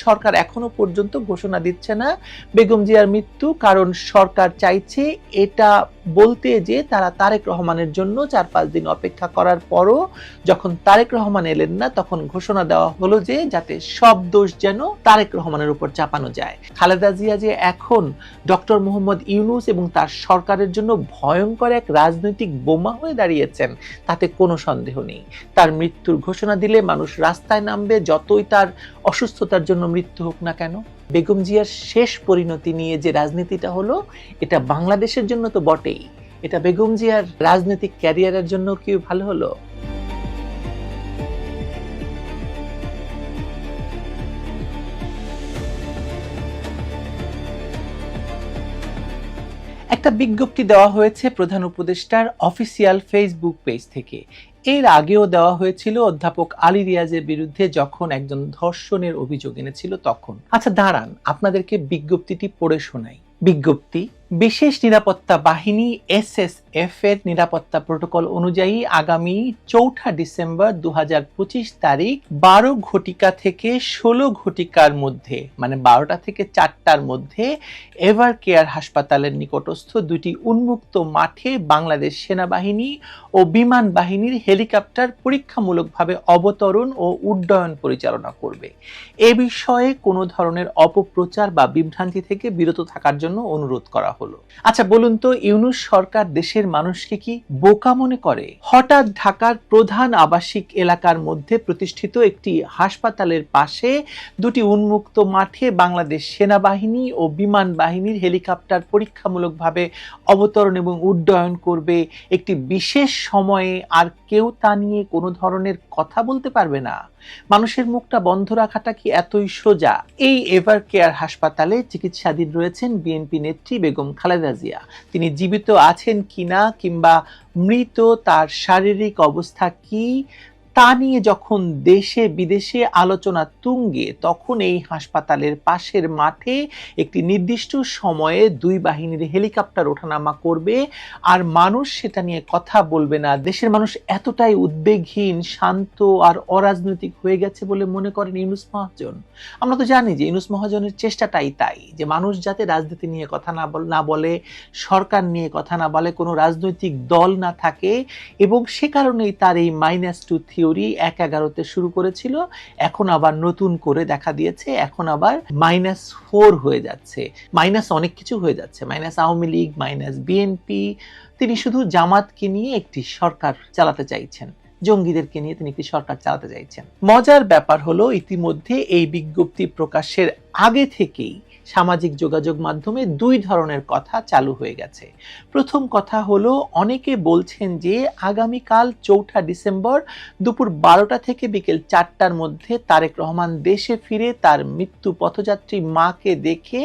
সরকার এখনো পর্যন্ত ঘোষণা দিচ্ছে না বেগম জিয়ার মৃত্যু, কারণ সরকার চাইছে এটা বলতে যে তারা তারেক রহমানের জন্য 4-5 দিন অপেক্ষা করার পরও যখন তারেক রহমান এলেন না তখন ঘোষণা দেওয়া হলো যে যাতে সব দোষ যেন তারেক রহমানের উপর চাপানো যায়। খালেদা জিয়া যে এখন ডক্টর মোহাম্মদ ইউনূস এবং তার সরকারের জন্য ভয়ঙ্কর এক রাজনৈতিক বোমা হয়ে দাঁড়িয়েছেন তাতে কোনো সন্দেহ নেই। তার মৃত্যুর ঘোষণা দিলে মানুষ রাস্তায় নামবে, যতই তার অসুস্থতার জন্য মৃত্যু হোক না কেন। বেগম জিয়ার শেষ পরিণতি নিয়ে যে রাজনীতিটা হলো, এটা বাংলাদেশের জন্য তো বটেই, এটা বেগম জিয়ার রাজনৈতিক ক্যারিয়ারের জন্য কি ভালো হলো? একটা বিজ্ঞপ্তি দেওয়া হয়েছে প্রধান উপদেষ্টার অফিসিয়াল ফেসবুক পেজ থেকে। এর আগেও দেওয়া হয়েছিল অধ্যাপক আলী রিয়াজের বিরুদ্ধে যখন একজন ধর্ষণের অভিযোগ এনেছিল তখন। আচ্ছা দাঁড়ান, আপনাদেরকে বিজ্ঞপ্তিটি পড়ে শোনাই। বিজ্ঞপ্তি: বিশেষ নিরাপত্তা বাহিনী SSF এর নিরাপত্তা প্রোটোকল অনুযায়ী আগামী 4 ডিসেম্বর 2025 তারিখ 12 ঘটিকা থেকে 16 ঘটিকার মধ্যে, মানে 12টা থেকে 4টার মধ্যে এভার কেয়ার হাসপাতালের নিকটস্থ দুটি উন্মুক্ত মাঠে বাংলাদেশ সেনাবাহিনী ও বিমান বাহিনীর হেলিকপ্টার পরীক্ষামূলকভাবে অবতরণ ও উড্ডয়ন পরিচালনা করবে। এ বিষয়ে কোনো ধরনের অপপ্রচার বা বিভ্রান্তি থেকে বিরত থাকার জন্য অনুরোধ করা হলো। আচ্ছা বলুন তো, ইউনূস সরকার দেশের মানুষকে কি বোকা মনে করে? হঠাৎ ঢাকার প্রধান আবাসিক এলাকার মধ্যে প্রতিষ্ঠিত একটি হাসপাতালের পাশে দুটি উন্মুক্ত মাঠে বাংলাদেশ সেনাবাহিনী ও বিমান বাহিনীর হেলিকপ্টার পরীক্ষামূলকভাবে অবতরণ এবং উড্ডয়ন করবে একটি বিশেষ সময়ে, আর কেউ তা নিয়ে কোনো ধরনের কথা বলতে পারবে না? মানুষের মুখটা বন্ধ রাখাটা কি এতই সোজা? এই এভার কেয়ার হাসপাতালে চিকিৎসাধীন রয়েছেন বিএনপি নেত্রী বেগম খালেদা জিয়া। তিনি জীবিত আছেন কিনা কিংবা মৃত, তার শারীরিক অবস্থা কি, তা নিয়ে যখন দেশে বিদেশে আলোচনা তুঙ্গে, তখন এই হাসপাতালের পাশের মাঠে একটি নির্দিষ্ট সময়ে দুই বাহিনীর হেলিকপ্টার ওঠানামা করবে আর মানুষ সেটা নিয়ে কথা বলবে না। দেশের মানুষ এতটাই উদ্বেগহীন, শান্ত আর অরাজনৈতিক হয়ে গেছে বলে মনে করেন ইউনূস মহাজন? আমরা তো জানি যে ইউনূস মহাজনের চেষ্টাটাই তাই, যে মানুষ যাতে রাজনীতি নিয়ে কথা না বলে, সরকার নিয়ে কথা না বলে, কোনো রাজনৈতিক দল না থাকে, এবং সে কারণেই তার এই -2 থিওরি 1-11-তে শুরু করেছিল, এখন আবার নতুন করে দেখা দিয়েছে, এখন আবার -4 হয়ে যাচ্ছে, মাইনাস অনেক কিছু হয়ে যাচ্ছে, minus Awami League, minus BNP. তিনি শুধু জামাতকে নিয়ে একটি সরকার চালাতে চাইছেন, জঙ্গিদেরকে নিয়ে তিনি একটি সরকার চালাতে চাইছেন। মজার ব্যাপার হলো, ইতিমধ্যে এই বিজ্ঞপ্তি প্রকাশের আগে থেকেই সামাজিক যোগাযোগ মাধ্যমে দুই ধরনের কথা চালু হয়ে গেছে। প্রথম কথা হলো, অনেকে বলছেন যে আগামীকাল 4 ডিসেম্বর দুপুর 12টা থেকে বিকেল 4টার মধ্যে তারেক রহমান দেশে ফিরে তার মৃত্যু পথযাত্রী মাকে দেখে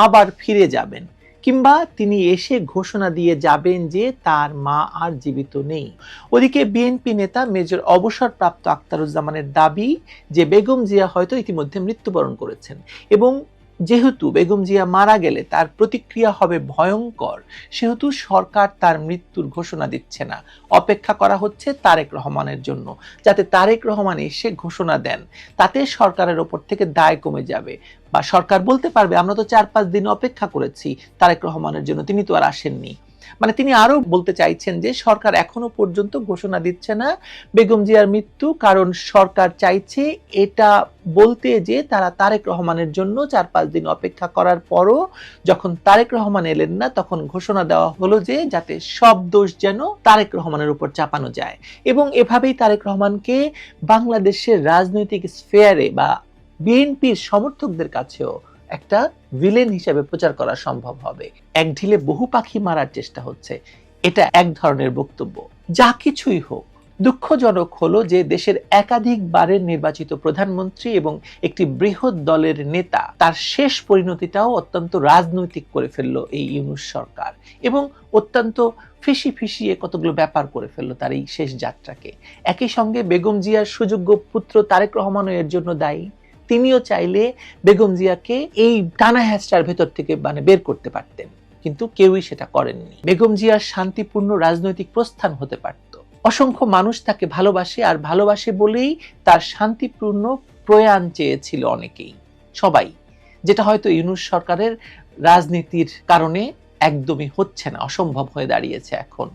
আবার ফিরে যাবেন, কিংবা তিনি এসে ঘোষণা দিয়ে যাবেন যে তার মা আর জীবিত নেই। ওদিকে বিএনপি নেতা মেজর অবসরপ্রাপ্ত আখতারুজ্জামানের দাবি যে বেগম জিয়া হয়তো ইতিমধ্যে মৃত্যুবরণ করেছেন, এবং যেহেতু বেগম জিয়া মারা গেলে তার প্রতিক্রিয়া হবে ভয়ঙ্কর, সেহেতু সরকার তার মৃত্যুর ঘোষণা দিচ্ছে না, অপেক্ষা করা হচ্ছে তারেক রহমানের জন্য, যাতে তারেক রহমান এসে ঘোষণা দেন। তাতে সরকারের ওপর থেকে দায় কমে যাবে, বা সরকার বলতে পারবে আমরা তো 4-5 দিন অপেক্ষা করেছি তারেক রহমানের জন্য, তিনি তো আর আসেননি। মানে তিনি আরো বলতে চাইছেন যে সরকার এখনো পর্যন্ত ঘোষণা দিচ্ছে না বেগম জিয়ার মৃত্যু, কারণ সরকার চাইছে এটা বলতে যে তারা তারেক রহমানের জন্য 4-5 দিন অপেক্ষা করার পরও যখন তারেক রহমান এলেন না তখন ঘোষণা দেওয়া হলো যে যাতে সব দোষ যেন তারেক রহমানের উপর চাপানো যায়, এবং এভাবেই তারেক রহমানকে বাংলাদেশের রাজনৈতিক স্ফেয়ারে বা বিএনপির সমর্থকদের কাছেও একটা ভিলেন হিসেবে প্রচার করা সম্ভব হবে। এক ঢিলে বহু পাখি মারার চেষ্টা হচ্ছে, এটা এক ধরনের বক্তব্য। যা কিছুই হোক, দুঃখজনক হলো যে দেশের একাধিকবারের নির্বাচিত প্রধানমন্ত্রী এবং একটি বৃহৎ দলের নেতা, তার শেষ পরিণতিটাও অত্যন্ত রাজনৈতিক করে ফেললো এই ইউনূস সরকার, এবং অত্যন্ত ফিসিয়ে কতগুলো ব্যাপার করে ফেললো তার এই শেষ যাত্রাকে। একই সঙ্গে বেগম জিয়ার সুযোগ্য পুত্র তারেক রহমানও এর জন্য দায়ী। তিনিও চাইলে বেগম জিয়াকে এই টানা হ্যাচটার ভেতর থেকে বের করতে পারতেন, কিন্তু কেউই সেটা করেননি। বেগম জিয়ার শান্তিপূর্ণ রাজনৈতিক প্রস্থান হতে পারত। অসংখ্য মানুষ তাকে ভালোবাসে, আর ভালোবাসে বলেই তার শান্তিপূর্ণ প্রয়াণ চেয়েছিল অনেকেই। সবাই, যেটা হয়তো ইউনূস সরকারের রাজনীতির কারণে একদমই হচ্ছে না, অসম্ভব হয়ে দাঁড়িয়েছে এখন।